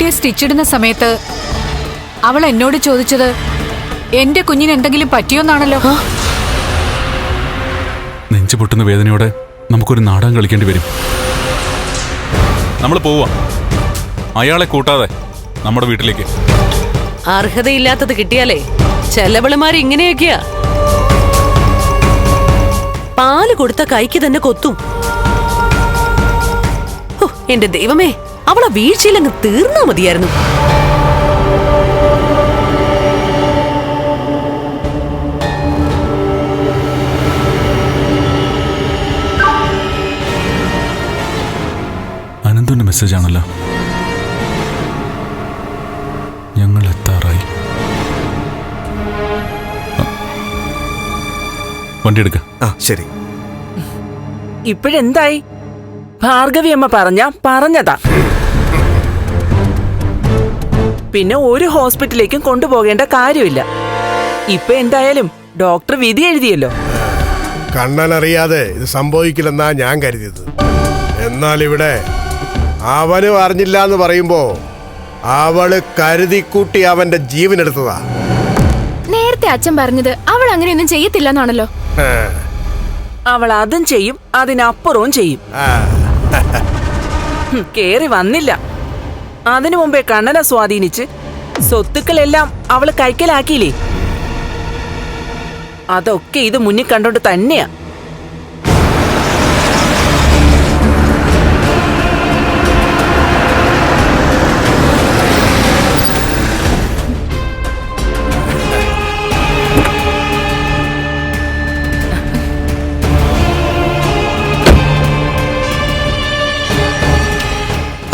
കുട്ടിയെ സ്റ്റിച്ചിടുന്ന സമയത്ത് അവൾ എന്നോട് ചോദിച്ചത് എന്റെ കുഞ്ഞിന് എന്തെങ്കിലും പറ്റിയോന്നാണല്ലോ. നെഞ്ചു പൊട്ടുന്ന വേദനയോടെ നമുക്കൊരു നാടകം കളിക്കേണ്ടി വരും. നമ്മൾ പോവാ, അയാളെ കൂട്ടാതെ നമ്മുടെ വീട്ടിലേക്ക്. അർഹതയില്ലാത്തത് കിട്ടിയാലേ ചെലവിളമാര് ഇങ്ങനെയൊക്കെയാ. പാല് കൊടുത്ത കൈക്ക് തന്നെ കൊത്തും. എന്റെ ദൈവമേ, അവളെ വീഴ്ചയിലങ്ങ് തീർന്നാ മതിയായിരുന്നു. അനന്തുവിന്റെ മെസ്സേജ് ആണല്ലോ. ഞങ്ങൾ എത്താറായി. വണ്ടി എടുക്കാം. ശരി. ഇപ്പോഴെന്തായി? ഭാർഗവി അമ്മ പറഞ്ഞതാ. പിന്നെ ഒരു ഹോസ്പിറ്റലിലേക്കും കൊണ്ടുപോകേണ്ട കാര്യമില്ല. ഇപ്പൊ എന്തായാലും ഡോക്ടർ വിധി എഴുതിയല്ലോ. കണ്ണനറിയാതെ ഇത് സംഭവിക്കില്ലെന്നാ ഞാൻ കരുതിയത്. എന്നാൽ ഇവിടെ അവനും അറിഞ്ഞില്ല എന്ന് പറയുമ്പോ അവള് കരുതിക്കൂട്ടി അവന്റെ ജീവനെടുത്തതാ. നേരത്തെ അച്ഛൻ പറഞ്ഞത് അവൾ അങ്ങനെയൊന്നും ചെയ്യത്തില്ലെന്നാണല്ലോ. അവൾ അതും ചെയ്യും, അതിനപ്പുറവും ചെയ്യും. കേറി വന്നില്ല. അതിനു മുമ്പേ കണ്ണനെ സ്വാധീനിച്ച് സ്വത്തുക്കളെല്ലാം അവള് കൈക്കലാക്കിയില്ലേ. അതൊക്കെ ഇത് മുന്നിൽ കണ്ടോണ്ട് തന്നെയാ.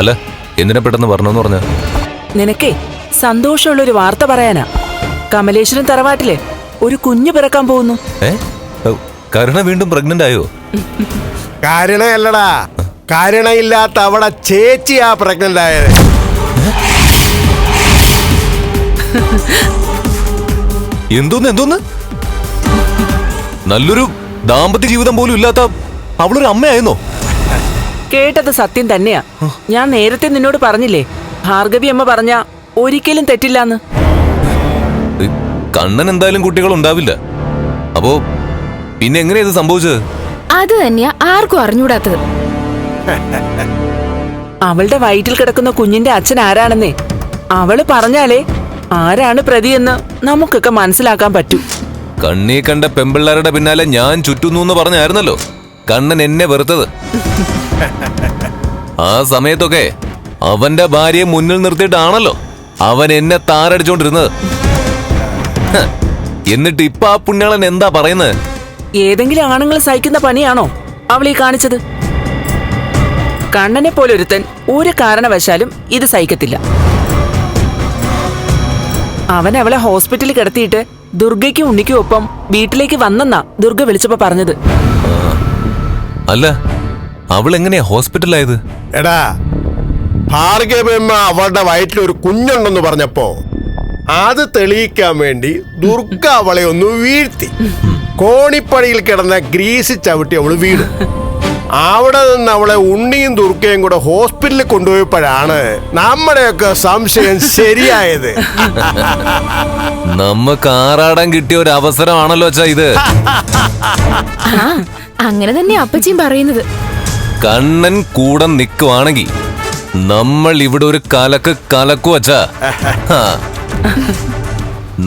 അല്ല, എന്തിനാ പെട്ടെന്ന് പറഞ്ഞെന്ന് പറഞ്ഞ? നിനക്കേ സന്തോഷമുള്ളൊരു വാർത്ത പറയാനാ. കമലേശ്വരം തറവാട്ടിലെ ഒരു കുഞ്ഞു പിറക്കാൻ പോകുന്നു. കരുണ വീണ്ടും പ്രഗ്നന്റ് ആയോ? കാരണയല്ലടാ, കാരണയില്ലാത്ത അവിടെ ചേച്ചിയാ പ്രഗ്നന്റ് ആയത്. എന്തോന്ന് നല്ലൊരു ദാമ്പത്യ ജീവിതം പോലും ഇല്ലാത്ത അവളൊരു അമ്മയായിരുന്നോ? കേട്ടത് സത്യം തന്നെയാ. ഞാൻ നേരത്തെ നിന്നോട് പറഞ്ഞില്ലേ, ഭാർഗവി അമ്മ പറഞ്ഞ ഒരിക്കലും തെറ്റില്ലാന്ന്. കണ്ണൻ എന്തായാലും കുട്ടികൾ ഉണ്ടാവില്ല. അപ്പോ പിന്നെ എങ്ങനെയാ ഇത് സംഭവിച്ചത്? അത് തന്നെയാ ആർക്കും അറിഞ്ഞൂടാത്തത്. അവളുടെ വയറ്റിൽ കിടക്കുന്ന കുഞ്ഞിന്റെ അച്ഛൻ ആരാണെന്നേ അവള് പറഞ്ഞാലേ ആരാണ് പ്രതിയെന്ന് നമുക്കൊക്കെ മനസ്സിലാക്കാൻ പറ്റൂ. കണ്ണീ കണ്ട പെമ്പിള്ളാരുടെ പിന്നാലെ ഞാൻ ചുറ്റുന്നു എന്ന് പറഞ്ഞായിരുന്നല്ലോ കണ്ണൻ എന്നെ വെറുത്തത്. ആ സമയത്തൊക്കെ അവന്റെ ഭാര്യയെ മുന്നിൽ നിർത്തിയിട്ടാണല്ലോ അവൻ എന്നെ താറടിച്ചോണ്ടിരുന്നത്. എന്നിട്ട് ഇപ്പൊ ആ പുണ്യാളൻ എന്താ പറയുന്നത്? ഏതെങ്കിലും ആണുങ്ങൾ സഹിക്കുന്ന പണിയാണോ അവളീ കാണിച്ചത്? കണ്ണനെ പോലൊരുത്തൻ ഒരു കാരണവശാലും ഇത് സഹിക്കത്തില്ല. അവൻ അവളെ ഹോസ്പിറ്റലിൽ കിടത്തിയിട്ട് ദുർഗയ്ക്കും ഉണ്ണിക്കും ഒപ്പം വീട്ടിലേക്ക് വന്നെന്നാ ദുർഗ വിളിച്ചപ്പോ പറഞ്ഞത്. അല്ല, അവൾ എങ്ങനെയാ ഹോസ്പിറ്റലായത്? എടാ, ഭാർഗവമ്മ അവളുടെ വയറ്റിൽ ഒരു കുഞ്ഞുണ്ടെന്ന് പറഞ്ഞപ്പോ അത് തെളിയിക്കാൻ വേണ്ടി ദുർഗ അവളെ ഒന്ന് വീഴ്ത്തി. കോണിപ്പടിയിൽ കിടന്ന ഗ്രീസ് ചവിട്ടി അവള് വീണു. അവിടെ നിന്ന് അവളെ ഉണ്ണിയും ദുർഗയും കൂടെ ഹോസ്പിറ്റലിൽ കൊണ്ടുപോയപ്പോഴാണ് നമ്മുടെയൊക്കെ സംശയം ശരിയായത്. നമുക്ക് ആറാടാൻ കിട്ടിയ ഒരു അവസരമാണല്ലോ അച്ഛാ ഇത്. അങ്ങനെ തന്നെ അപ്പച്ചിയും പറയുന്നത്. കണ്ണൻ കൂടെ നിൽക്കുവാണെങ്കിൽ നമ്മൾ ഇവിടെ ഒരു കലക്കു അച്ഛാ.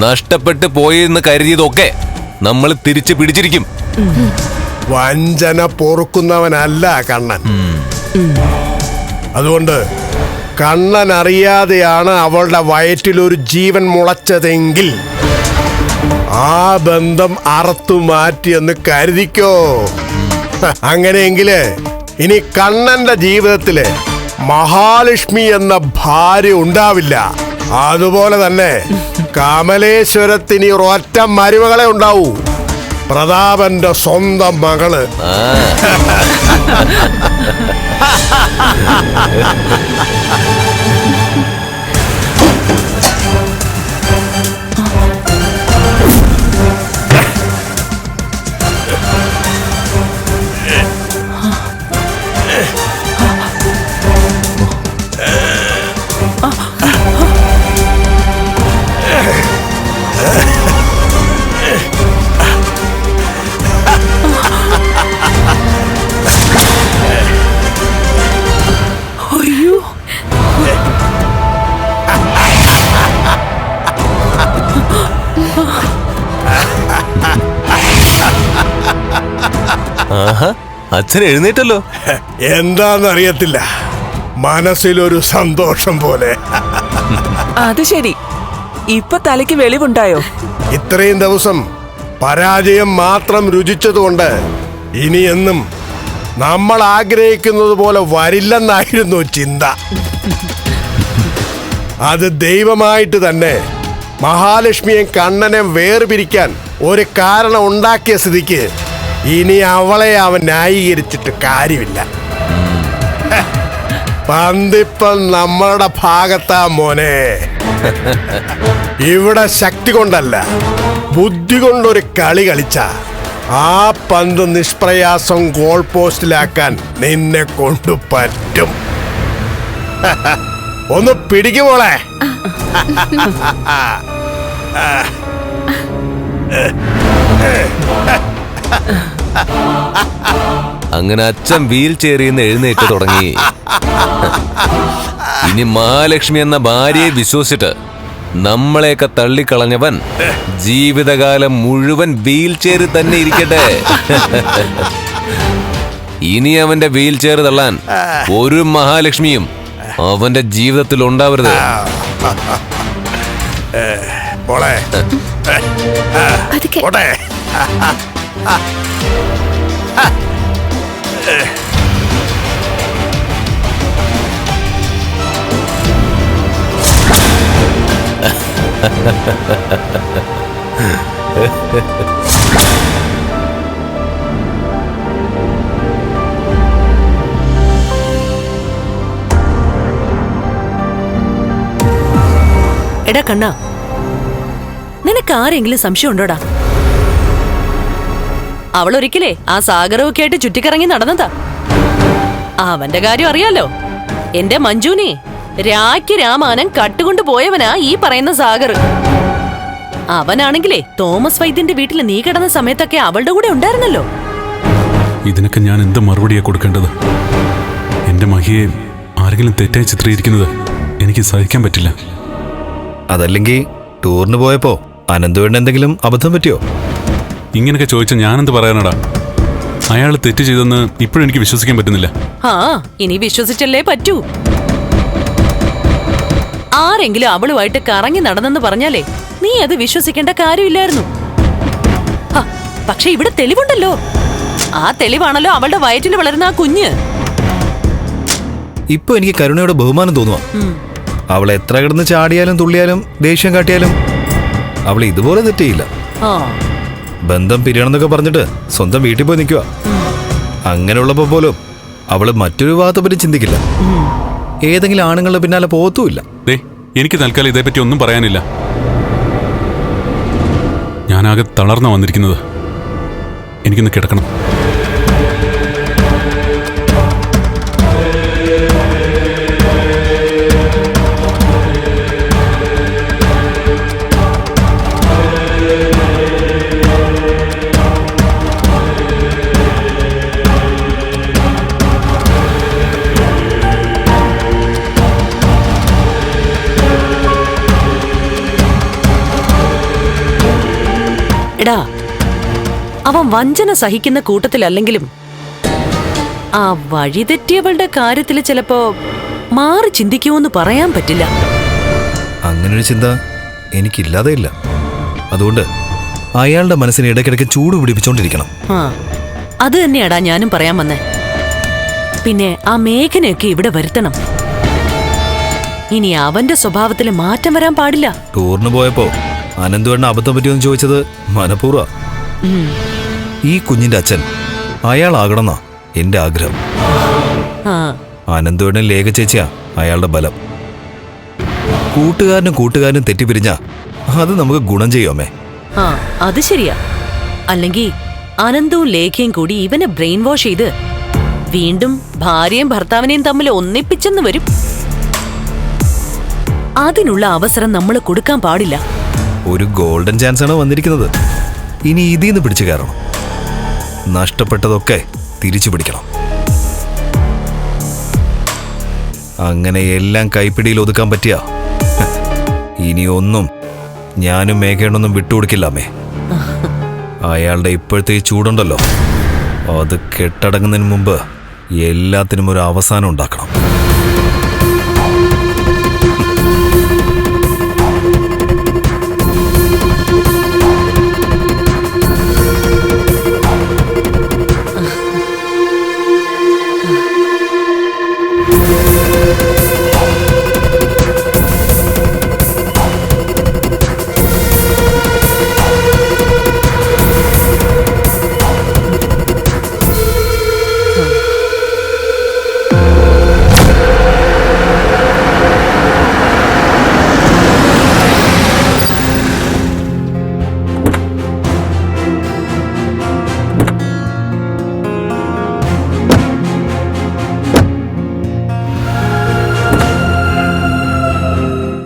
നഷ്ടപ്പെട്ടു പോയെന്ന് കരുതിയതൊക്കെ നമ്മൾ തിരിച്ചു പിടിച്ചിരിക്കും. വഞ്ചന പൊറുക്കുന്നവനല്ല കണ്ണൻ. അതുകൊണ്ട് കണ്ണൻ അറിയാതെയാണ് അവളുടെ വയറ്റിലൊരു ജീവൻ മുളച്ചതെങ്കിൽ ആ ബന്ധം അറുത്തു മാറ്റിയെന്ന് കരുതിക്കോ. അങ്ങനെയെങ്കില് ഇനി കണ്ണന്റെ ജീവിതത്തില് മഹാലക്ഷ്മി എന്ന ഭാര്യ ഉണ്ടാവില്ല. അതുപോലെ തന്നെ കമലേശ്വരത്തിന് ഒരൊറ്റ മരുമകളെ ഉണ്ടാവൂ, പ്രതാപന്റെ സ്വന്തം മകള്. ആഹാ, അച്ഛൻ എഴുന്നേറ്റല്ലോ. എന്താന്നറിയത്തില്ല, മനസ്സിലൊരു സന്തോഷം പോലെ. അത് ശരി, ഇപ്പൊ തലയ്ക്ക് വെളിവുണ്ടായോ? ഇത്രയും ദിവസം പരാജയം മാത്രം രുചിച്ചതുകൊണ്ട് ഇനിയെന്നും നമ്മൾ ആഗ്രഹിക്കുന്നത് പോലെ വരില്ലെന്നായിരുന്നു ചിന്ത. അത് ദൈവമായിട്ട് തന്നെ മഹാലക്ഷ്മിയെ കണ്ണനെ വേർപിരിക്കാൻ ഒരു കാരണം ഉണ്ടാക്കിയ സ്ഥിതിക്ക് ഇനി അവളെ അവൻ ന്യായീകരിച്ചിട്ട് കാര്യമില്ല. പന്തിപ്പം നമ്മളുടെ ഭാഗത്താ മോനെ. ഇവിടെ ശക്തി കൊണ്ടല്ല, ബുദ്ധി കൊണ്ടൊരു കളി കളിച്ച ആ പന്ത് നിഷ്പ്രയാസം ഗോൾ പോസ്റ്റിലാക്കാൻ നിന്നെ കൊണ്ടു പറ്റും. ഒന്ന് പിടിക്കുമോളെ. അങ്ങനെ അച്ഛൻ വീൽ ചെയറിൽ നിന്ന് എഴുന്നേറ്റ് തുടങ്ങി. ഇനി മഹാലക്ഷ്മി എന്ന ഭാര്യയെ വിശ്വസിച്ചിട്ട് നമ്മളെയൊക്കെ തള്ളിക്കളഞ്ഞവൻ ജീവിതകാലം മുഴുവൻ വീൽ ചെയറിൽ തന്നെ ഇരിക്കട്ടെ. ഇനി അവന്റെ വീൽ ചെയർ തള്ളാൻ ഒരു മഹാലക്ഷ്മിയും അവന്റെ ജീവിതത്തിൽ ഉണ്ടാവരുത്. മോളെ, പതുക്കെ. പോട്ടെ. എടാ കണ്ണാ, നിനക്ക് ആരെങ്കിലും സംശയം ഉണ്ടോടാ? അവളൊരിക്കലേ ആ സാഗരമൊക്കെ ആയിട്ട് ചുറ്റിക്കറങ്ങി നടന്നതാ. അവന്റെ കാര്യം അറിയാലോ. എന്റെ മഞ്ജുനെ രാഖി രാമാനം കട്ടുകൊണ്ട് പോയവനാ ഈ പറയുന്ന സാഗർ. അവനാണെങ്കിലേ തോമസ് വൈദ്യന്റെ വീട്ടിൽ നീ കിടന്ന സമയത്തൊക്കെ അവളുടെ കൂടെ ഉണ്ടായിരുന്നല്ലോ. ഇതിനൊക്കെ ഞാൻ എന്ത് മറുപടിയാ കൊടുക്കേണ്ടത്? എന്റെ മഹിയെ ആരെങ്കിലും തെറ്റായി ചിത്രീകരിക്കുന്നത് എനിക്ക് സഹിക്കാൻ പറ്റില്ല. അതല്ലെങ്കിൽ ടൂറിന് പോയപ്പോ അനന്തുവേണ്ട എന്തെങ്കിലും അബദ്ധം പറ്റിയോ? ഇങ്ങനെയൊക്കെ ചോദിച്ചാൽ ഞാനെന്ത് പറയാനടാ? അയാൾ തെറ്റ് ചെയ്തെന്ന് ഇപ്പോഴും എനിക്ക് വിശ്വസിക്കാൻ പറ്റുന്നില്ല. ആ, ഇനി വിശ്വസിച്ചല്ലേ പറ്റൂ. ആരെങ്കിലും അവളുമായിട്ട് കറങ്ങി നടന്നെന്ന് പറഞ്ഞാലേ നീ അത് വിശ്വസിക്കേണ്ട കാര്യമില്ലായിരുന്നു. പക്ഷെ ഇവിടെ തെളിവുണ്ടല്ലോ. ആ തെളിവാണല്ലോ അവളുടെ വയറ്റിൽ വളരുന്ന ആ കുഞ്ഞ്. ഇപ്പൊ എനിക്ക് കരുണയുടെ ബഹുമാനം തോന്നുക. അവൾ എത്ര കിടന്ന് ചാടിയാലും തുള്ളിയാലും ദേഷ്യം കാട്ടിയാലും അവൾ ഇതുപോലെ തെറ്റിയില്ല. ബന്ധം പിരിയണമെന്നൊക്കെ പറഞ്ഞിട്ട് സ്വന്തം വീട്ടിൽ പോയി നിൽക്കുക. അങ്ങനെയുള്ളപ്പോ പോലും അവള് മറ്റൊരു ഭാഗത്തെ പറ്റി ചിന്തിക്കില്ല. ഏതെങ്കിലും ആണുങ്ങളുടെ പിന്നാലെ പോകത്തുമില്ല. എനിക്ക് തൽക്കാലം ഇതേപ്പറ്റി ഒന്നും പറയാനില്ല. ഞാനാകെ തളർന്ന വന്നിരിക്കുന്നത്. എനിക്കൊന്ന് കിടക്കണം. എടാ, അവൻ വഞ്ചന സഹിക്കുന്ന കൂട്ടത്തിലല്ലെങ്കിലും ആ വഴിതെറ്റിയവളുടെ കാര്യത്തിൽ ചിലപ്പോ മാറി ചിന്തിക്കുമെന്ന് പറയാൻ പറ്റില്ല. അങ്ങനൊരു ചിന്ത എനിക്കില്ലാതെ ഇല്ല. അതുകൊണ്ട് അയാളുടെ മനസ്സിന് ഇടയ്ക്കിടയ്ക്ക് ചൂട് പിടിപ്പിച്ചോണ്ടിരിക്കണം. അത് തന്നെയാടാ ഞാനും പറയാൻ വന്നേ. പിന്നെ ആ മേഘനയൊക്കെ ഇവിടെ വരുത്തണം. ഇനി അവന്റെ സ്വഭാവത്തിൽ മാറ്റം വരാൻ പാടില്ല. ടൂറിന് പോയപ്പോ അനന്തുവേണ്ണ അബദ്ധം പറ്റിയെന്ന് ചോദിച്ചത് മനഃപൂർവ്വ. ഈ കുഞ്ഞിന്റെ അച്ഛൻ അയാളാകണമെന്നാ എന്റെ ആഗ്രഹം. അനന്തുവേണ്ണൻ ലേഖ ചേച്ചിയാ അയാളുടെ ബലം. കൂട്ടുകാരനും തെറ്റിപ്പിരിഞ്ഞാ അത് നമുക്ക് ഗുണം ചെയ്യുമേ. അത് ശരിയാ. അല്ലെങ്കിൽ അനന്തവും ലേഖയും കൂടി ഇവനെ ബ്രെയിൻ വാഷ് ചെയ്ത് വീണ്ടും ഭാര്യയും ഭർത്താവിനെയും തമ്മിൽ ഒന്നിപ്പിച്ചെന്ന് വരും. അതിനുള്ള അവസരം നമ്മൾ കൊടുക്കാൻ പാടില്ല. ഒരു ഗോൾഡൻ ചാൻസ് ആണ് വന്നിരിക്കുന്നത്. ഇനി ഇതിന്ന് പിടിച്ചു കയറണം. നഷ്ടപ്പെട്ടതൊക്കെ തിരിച്ചു പിടിക്കണം. അങ്ങനെ എല്ലാം കൈപ്പിടിയിൽ ഒതുക്കാൻ പറ്റിയ ഇനി ഒന്നും ഞാനും മേഘേണൊന്നും വിട്ടുകൊടുക്കില്ലാമേ. അയാളുടെ ഇപ്പോഴത്തെ ഈ ചൂടുണ്ടല്ലോ, അത് കെട്ടടങ്ങുന്നതിന് മുമ്പ് എല്ലാത്തിനും ഒരു അവസാനം ഉണ്ടാക്കണം.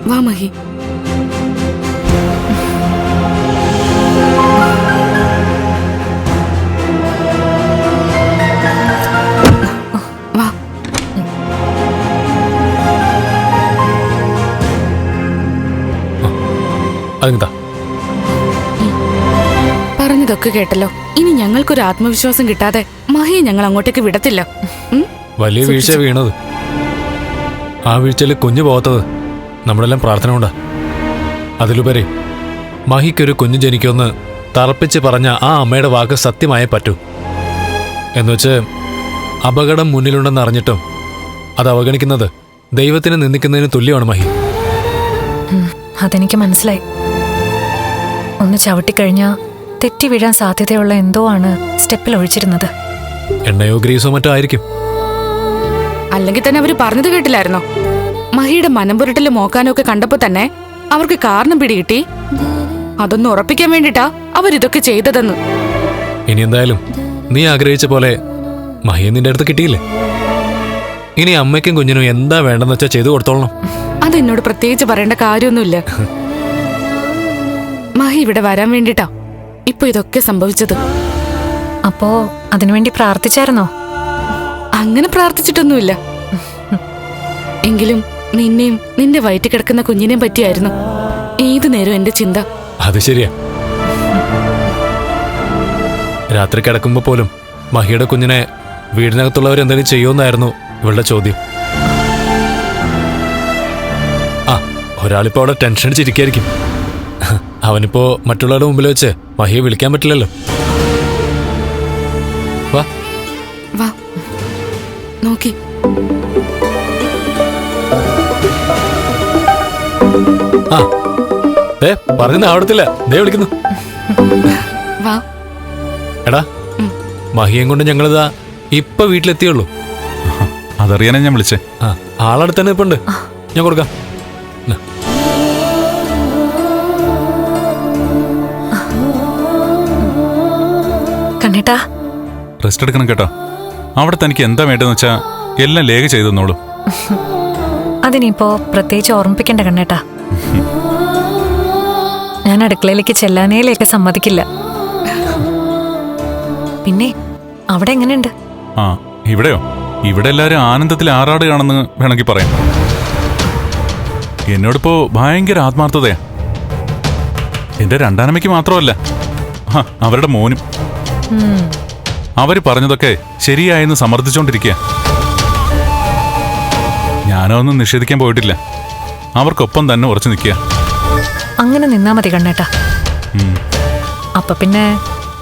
വാ മഹി. വാ. അതെന്താ പറഞ്ഞതൊക്കെ കേട്ടല്ലോ. ഇനി ഞങ്ങൾക്കൊരു ആത്മവിശ്വാസം കിട്ടാതെ മഹിയെ ഞങ്ങൾ അങ്ങോട്ടേക്ക് വിടത്തില്ല. വലിയ വീഴ്ച വീണത്. ആ വീഴ്ചയിൽ കുഞ്ഞു പോകാത്തത് നമ്മളെല്ലാം പ്രാർത്ഥന കൊണ്ടാ. അതിലുപരി മഹിക്കൊരു കുഞ്ഞു ജനിക്കുമെന്ന് തറപ്പിച്ച് പറഞ്ഞ ആ അമ്മയുടെ വാക്ക് സത്യമായേ പറ്റൂ. എന്നുവെച്ച് അപകടം മുന്നിലുണ്ടെന്ന് അറിഞ്ഞിട്ടും അത് അവഗണിക്കുന്നത് ദൈവത്തിനെ നിന്ദിക്കുന്നതിന് തുല്യമാണ് മഹി. അതെനിക്ക് മനസ്സിലായി. ഒന്ന് ചവിട്ടിക്കഴിഞ്ഞാൽ തെറ്റി വീഴാൻ സാധ്യതയുള്ള എന്തോ ആണ് സ്റ്റെപ്പിൽ ഒഴിച്ചിരുന്നത്. എണ്ണയോ ഗ്രീസോ മറ്റോ ആയിരിക്കും. അല്ലെങ്കിൽ തന്നെ അവര് പറഞ്ഞത് കേട്ടില്ലായിരുന്നോ? മഹിയുടെ മനംപുരട്ടില് മോക്കാനും ഒക്കെ കണ്ടപ്പോ തന്നെ അവർക്ക് കാരണം പിടികിട്ടി. അതൊന്ന് ഉറപ്പിക്കാൻ വേണ്ടിട്ടാ അവരിതൊക്കെ ചെയ്തതെന്ന്. ഇനി എന്തായാലും നീ ആഗ്രഹിച്ച പോലെ മഹിയെ നിന്റെ അടുത്ത് കിട്ടിയില്ലേ? ഇനി അമ്മയ്ക്കും കുഞ്ഞിനും എന്താ വേണ്ടെന്ന് വെച്ചാൽ ചെയ്തു കൊടുത്തോളണം. അതെന്നോട് പ്രത്യേകിച്ച് പറയേണ്ട കാര്യമൊന്നുമില്ല. മഹി ഇവിടെ വരാൻ വേണ്ടിട്ടാ ഇപ്പൊ ഇതൊക്കെ സംഭവിച്ചത്. അപ്പോ അതിനുവേണ്ടി പ്രാർത്ഥിച്ചായിരുന്നോ? അങ്ങനെ പ്രാർത്ഥിച്ചിട്ടൊന്നുമില്ല. എങ്കിലും നിന്നെയും നിന്റെ വയറ്റിൽ കിടക്കുന്ന കുഞ്ഞിനെയും പറ്റിയായിരുന്നു ഏതു നേരം എന്റെ ചിന്ത. അത് ശരിയാ. രാത്രി കിടക്കുമ്പോ പോലും മഹിയുടെ കുഞ്ഞിനെ വീടിനകത്തുള്ളവർ എന്തെങ്കിലും ചെയ്യുമെന്നായിരുന്നു ഇവളുടെ ചോദ്യം. ആ, ഒരാളിപ്പോ അവിടെ ടെൻഷൻ അടിച്ചിരിക്കായിരിക്കും. അവനിപ്പോ മറ്റുള്ളവരുടെ മുമ്പിൽ വെച്ച് മഹിയെ വിളിക്കാൻ പറ്റില്ലല്ലോ. വാ വാ നോക്കി. ആ ദേ പറയുന്ന ആവടത്തില്ല. ദേ വിളിക്കുന്നു. വാ. എടാ, മഹിയും കൊണ്ട് ഞങ്ങളിതാ ഇപ്പൊ വീട്ടിലെത്തിയുള്ളൂ. അതറിയാനാ ഞാൻ വിളിച്ചേ. ആ, ആളടുത്ത് തന്നെ ഇപ്പൊ ഉണ്ട്. ഞാൻ കൊടുക്കാം. കണ്ണേട്ടാ, റെസ്റ്റ് എടുക്കണം കേട്ടോ. അവിടെ തനിക്ക് എന്താ വേണ്ടതെന്ന് വെച്ചാ എല്ലാം ലേഖ ചെയ്തു തന്നോളൂ. അതിനിപ്പോ പ്രത്യേകിച്ച് ഓർമ്മിപ്പിക്കണ്ട കണ്ണേട്ടാ. ഞാൻ അടുക്കളയിലേക്ക് ചെല്ലാനേലേക്ക് സമ്മതിക്കില്ല. പിന്നെ അവിടെ എങ്ങനെയുണ്ട്? ആ, ഇവിടെയോ? ഇവിടെ എല്ലാരും ആനന്ദത്തിൽ ആറാടുകയാണെന്ന് വേണമെങ്കിൽ പറയാം. എന്നോടിപ്പോ ഭയങ്കര ആത്മാർത്ഥതയാ. എന്റെ രണ്ടാനമ്മയ്ക്ക് മാത്രമല്ല, അവരുടെ മോനും. അവര് പറഞ്ഞതൊക്കെ ശരിയായെന്ന് സമർത്ഥിച്ചോണ്ടിരിക്കുക. ഞാനോ ഒന്നും നിഷേധിക്കാൻ പോയിട്ടില്ല. അവർക്കൊപ്പം തന്നെ ഉറച്ചു നിൽക്കുക. അങ്ങനെ നിന്നാ മതി കണ്ണേട്ടാ. അപ്പൊ പിന്നെ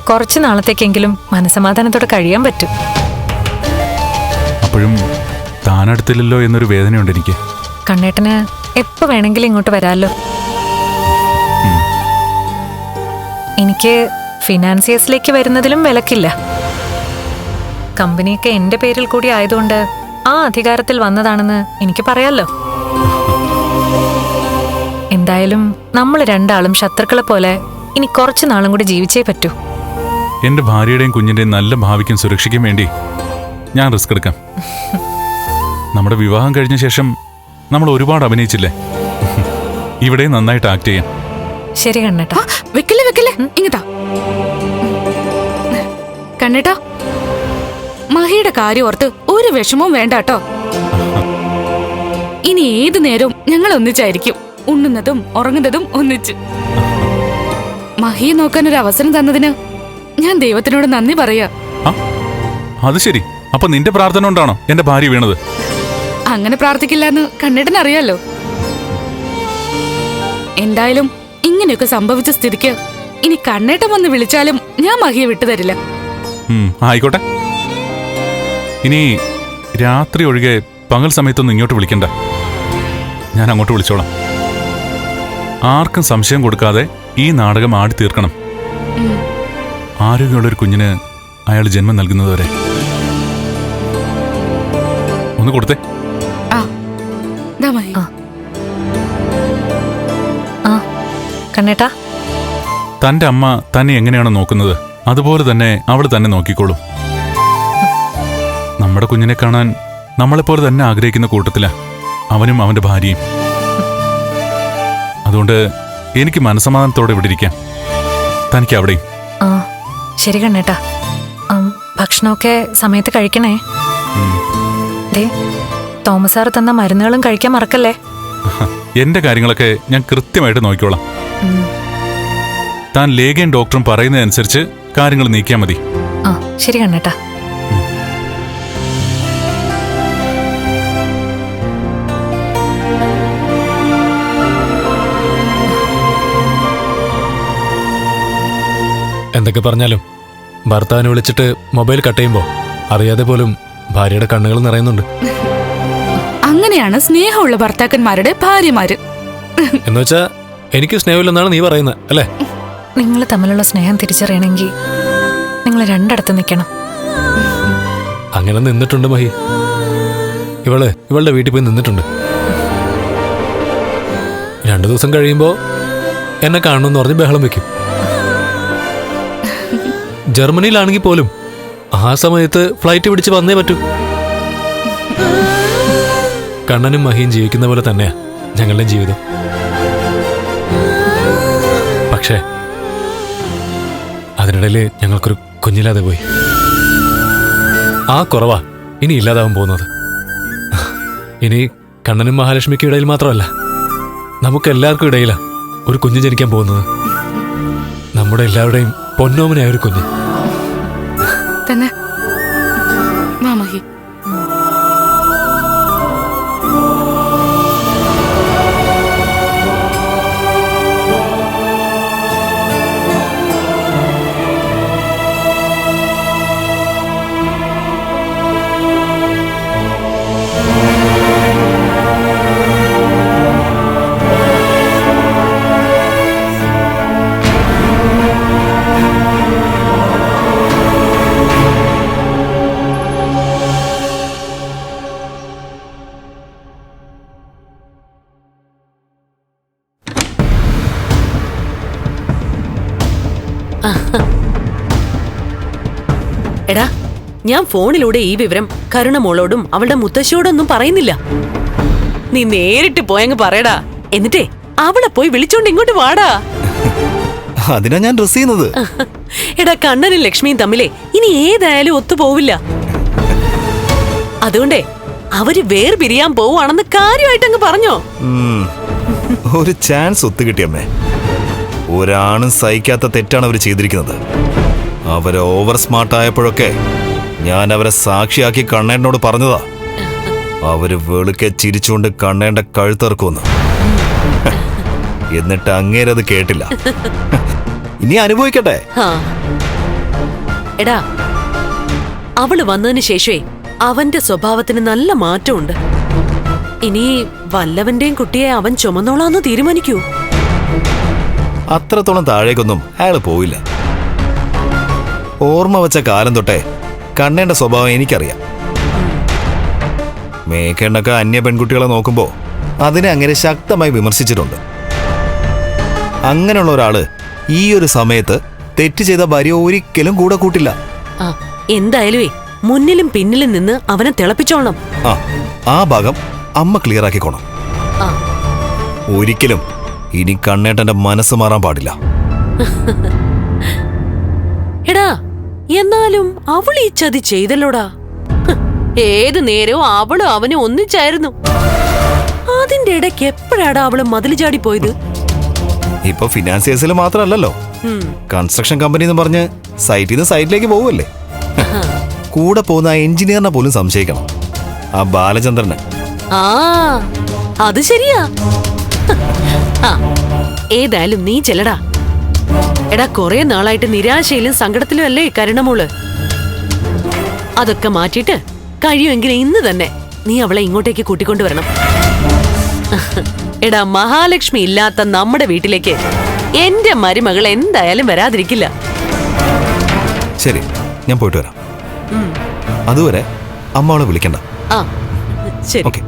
കുറച്ചു നാളത്തേക്കെങ്കിലും മനസമാധാനത്തോടെ കഴിയാൻ പറ്റും. അപ്പോഴും താനടുത്തില്ലല്ലോ എന്നൊരു വേദനയുണ്ട് എനിക്ക്. കണ്ണേട്ടന് എപ്പോ വേണമെങ്കിലും ഇങ്ങോട്ട് വരാമല്ലോ. എനിക്ക് ഫിനാൻസിയേഴ്സിലേക്ക് വരുന്നതിലും വിലക്കില്ല. കമ്പനിയൊക്കെ എന്റെ പേരിൽ കൂടി ആയതുകൊണ്ട് ആ അധികാരത്തിൽ വന്നതാണെന്ന് എനിക്ക് പറയാലോ. എന്തായാലും നമ്മൾ രണ്ടാളും ശത്രുക്കളെ പോലെ ഇനി കുറച്ചു നാളും കൂടി ജീവിച്ചേ പറ്റൂ. എന്റെ ഭാര്യയുടെയും കുഞ്ഞിന്റെയും നല്ല ഭാവിക്കും സുരക്ഷയ്ക്കും വേണ്ടി ഞാൻ റിസ്ക് എടുക്കാം. നമ്മുടെ വിവാഹം കഴിഞ്ഞ ശേഷം നമ്മൾ ഒരുപാട് അഭിനയിച്ചില്ലേ? ഇവിടെ നന്നായിട്ട് ആക്ട് ചെയ്യാം. ശരി കണ്ണേട്ടാ. വെക്കല്ലേ വെക്കല്ലേ, ഇങ്ങതാ. കണ്ണേട്ടാ, മഹിയുടെ കാര്യം ഓർത്ത് ഒരു വിഷമവും വേണ്ട കേട്ടോ. ഇനി ഏതു നേരവും ഞങ്ങൾ ഒന്നിച്ചായിരിക്കും. ഉണ്ണുന്നതും ഉറങ്ങുന്നതും ഒന്നിച്ച്. മഹിയെ നോക്കാൻ ഒരു അവസരം തന്നതിന് ഞാൻ ദൈവത്തിനോട് നന്ദി പറയാ. അത് ശരി. അപ്പൊ നിന്റെ പ്രാർത്ഥന കൊണ്ടാണോ എന്റെ ഭാര്യ വീണത്? അങ്ങനെ പ്രാർത്ഥിക്കില്ലെന്ന് കണ്ണേട്ടൻ അറിയാലോ. എന്തായാലും ഇങ്ങനെയൊക്കെ സംഭവിച്ച സ്ഥിതിക്ക് ഇനി കണ്ണേട്ടൻ വന്ന് വിളിച്ചാലും ഞാൻ മഹിയെ വിട്ടുതരില്ല. ആയിക്കോട്ടെ. ഇനി രാത്രി ഒഴികെ പകൽ സമയത്തൊന്നും ഇങ്ങോട്ട് വിളിക്കണ്ട. ഞാൻ അങ്ങോട്ട് വിളിച്ചോളാം. ആർക്കും സംശയം കൊടുക്കാതെ ഈ നാടകം ആടി തീർക്കണം. ആരോഗ്യമുള്ളൊരു കുഞ്ഞിന് അയാൾ ജന്മം നൽകുന്നതുവരെ. ഒന്ന് കൊടുത്തേ. ദാ മഹി. കണ്ണേട്ടാ, തന്റെ അമ്മ തന്നെ എങ്ങനെയാണോ നോക്കുന്നത് അതുപോലെ തന്നെ അവൾ തന്നെ നോക്കിക്കോളും. നമ്മുടെ കുഞ്ഞിനെ കാണാൻ നമ്മളെപ്പോലെ തന്നെ ആഗ്രഹിക്കുന്ന കൂട്ടത്തിലാ അവനും അവന്റെ ഭാര്യയും. അതുകൊണ്ട് എനിക്ക് മനസ്സമാധാനത്തോടെ ഇവിടെ ഇരിക്കാം. തനിക്ക് അവിടെയും. ശരി കണ്ണേട്ടാ. ഭക്ഷണമൊക്കെ സമയത്ത് കഴിക്കണേ. ദേ, തോമസ് സാറ് തന്ന മരുന്നുകളും കഴിക്കാൻ മറക്കല്ലേ. എന്റെ കാര്യങ്ങളൊക്കെ ഞാൻ കൃത്യമായിട്ട് നോക്കിക്കോളാം. താൻ ലേഖയും ഡോക്ടറും പറയുന്നതനുസരിച്ച് കാര്യങ്ങൾ നീക്കിയാൽ മതി. ശരി കണ്ണേട്ടാ. എന്തൊക്കെ പറഞ്ഞാലും ഭർത്താവിനെ വിളിച്ചിട്ട് മൊബൈൽ കട്ട് ചെയ്യുമ്പോൾ അറിയാതെ പോലും ഭാര്യയുടെ കണ്ണുകൾ നിറയുന്നുണ്ട്. അങ്ങനെയാണ് സ്നേഹമുള്ള ഭർത്താക്കന്മാരുടെ ഭാര്യമാര്. എന്നുവെച്ചാ എനിക്ക് സ്നേഹമില്ലെന്നാണ് നീ പറയുന്നത് അല്ലേ? നിങ്ങൾ തമ്മിലുള്ള സ്നേഹം തിരിച്ചറിയണമെങ്കിൽ നിങ്ങൾ രണ്ടിടത്ത് നിൽക്കണം. അങ്ങനെ നിന്നിട്ടുണ്ട് മഹി. ഇവളുടെ വീട്ടിൽ പോയി നിന്നിട്ടുണ്ട്. 2 ദിവസം കഴിയുമ്പോ എന്നെ കാണണമെന്ന് പറഞ്ഞ് ബഹളം വെക്കും. ജർമ്മനിയിലാണെങ്കിൽ പോലും ആ സമയത്ത് ഫ്ലൈറ്റ് പിടിച്ച് വന്നേ പറ്റൂ. കണ്ണനും മഹിയും ജീവിക്കുന്ന പോലെ തന്നെയാ ഞങ്ങളുടെ ജീവിതം. പക്ഷേ അതിനിടയിൽ ഞങ്ങൾക്കൊരു കുഞ്ഞില്ലാതെ പോയി. ആ കുറവാ ഇനി ഇല്ലാതാവാൻ പോകുന്നത്. ഇനി കണ്ണനും മഹാലക്ഷ്മിക്കും ഇടയിൽ മാത്രമല്ല, നമുക്കെല്ലാവർക്കും ഇടയിലാ ഒരു കുഞ്ഞ് ജനിക്കാൻ പോകുന്നത്. നമ്മുടെ എല്ലാവരുടെയും പൊന്നോമനായ ഒരു കുഞ്ഞ് തന്നെ. വാ മഹി. എടാ, ഞാൻ ഫോണിലൂടെ ഈ വിവരം കരുണമോളോടും അവളുടെ മുത്തശ്ശിയോടൊന്നും പറയുന്നില്ല. നീ നേരിട്ട് പോയങ്ങ് പറയടാ. എന്നിട്ടേ അവളെ പോയി വിളിച്ചോണ്ട് ഇങ്ങോട്ട് വാടാ. അതിനാ ഞാൻ ഡ്രസ് ചെയ്യുന്നത്. എടാ, കണ്ണനും ലക്ഷ്മിയും തമ്മിലേ ഇനി ഏതായാലും ഒത്തുപോവില്ല. അതുകൊണ്ടേ അവര് വേർപിരിയാൻ പോവാണെന്ന് കാര്യമായിട്ടങ്ങ് പറഞ്ഞോ. ഒരു ചാൻസ് ഒത്തുകിട്ടിയമ്മേ. ഒരാണും സഹിക്കാത്ത തെറ്റാണ് അവർ ചെയ്തിരിക്കുന്നത്. അവര് ഓവർ സ്മാർട്ട് ആയപ്പോഴൊക്കെ ഞാൻ അവരെ സാക്ഷിയാക്കി കണ്ണേട്ടനോട് പറഞ്ഞതാ. അവര് വെളുക്കെ ചിരിച്ചുകൊണ്ട് കണ്ണേണ്ട കഴുത്തിറക്കുമെന്ന്. എന്നിട്ട് അങ്ങേരത് കേട്ടില്ല. ഇനി അനുഭവിക്കട്ടെ. എടാ, അവള് വന്നതിന് ശേഷമേ അവന്റെ സ്വഭാവത്തിന് നല്ല മാറ്റമുണ്ട്. ഇനി വല്ലവന്റെയും കുട്ടിയെ അവൻ ചുമന്നോളാന്ന് തീരുമാനിക്കൂ. അത്രത്തോളം താഴേക്കൊന്നും അയാൾ പോയില്ല. ഓർമ്മ വെച്ച കാലം തൊട്ടേ കണ്ണേണ്ട സ്വഭാവം എനിക്കറിയാം. മേക്കേണ്ടൊക്കെ അന്യ പെൺകുട്ടികളെ നോക്കുമ്പോ അതിനെ അങ്ങനെ ശക്തമായി വിമർശിച്ചിട്ടുണ്ട്. അങ്ങനെയുള്ള ഒരാള് ഈ ഒരു സമയത്ത് തെറ്റ് ചെയ്ത ഭാര്യ ഒരിക്കലും കൂടെ കൂട്ടില്ല. എന്തായാലും മുന്നിലും പിന്നിലും നിന്ന് അവനെ തിളപ്പിച്ചോളണം. ആ ഭാഗം അമ്മ ക്ലിയർ ആക്കിക്കോണം. ഒരിക്കലും ഇനി കണ്ണേട്ടന്റെ മനസ്സ് മാറാൻ പാടില്ല. എടാ, എന്നാലും അവൾ ഈ ചതി ചെയ്തല്ലോടാ. ഏത് നേരവും അവളും അവനും ഒന്നിച്ചായിരുന്നു. അതിന്റെ ഇടയ്ക്ക് എപ്പോഴാടാ അവള് മതിൽ ചാടി പോയത്? ഇപ്പൊ ഫിനാൻസിയേഴ്സിൽ മാത്രമല്ലല്ലോ, കൺസ്ട്രക്ഷൻ കമ്പനി എന്ന് പറഞ്ഞ് സൈറ്റിൽ നിന്ന് സൈറ്റിലേക്ക് പോവല്ലേ. കൂടെ പോകുന്ന ആ എഞ്ചിനീയറിനെ പോലും സംശയിക്കണം, ആ ബാലചന്ദ്രനെ. ആ അത് ശരിയാ. ആ ഏതായാലും നീ ചെല്ലടാ. എടാ, കുറെ നാളായിട്ട് നിരാശയിലും സങ്കടത്തിലും അല്ലേ കരുണമോള്. അതൊക്കെ മാറ്റിയിട്ട് കഴിയുമെങ്കിൽ ഇന്ന് തന്നെ നീ അവളെ ഇങ്ങോട്ടേക്ക് കൂട്ടിക്കൊണ്ടുവരണം. എടാ, മഹാലക്ഷ്മി ഇല്ലാത്ത നമ്മുടെ വീട്ടിലേക്ക് എന്റെ മരുമകൾ എന്തായാലും വരാതിരിക്കില്ല. ശരി, ഞാൻ പോയിട്ട് വരാം. അതുവരെ അമ്മ അവളെ വിളിക്കണ്ട. ആ ശരി. ഓക്കെ.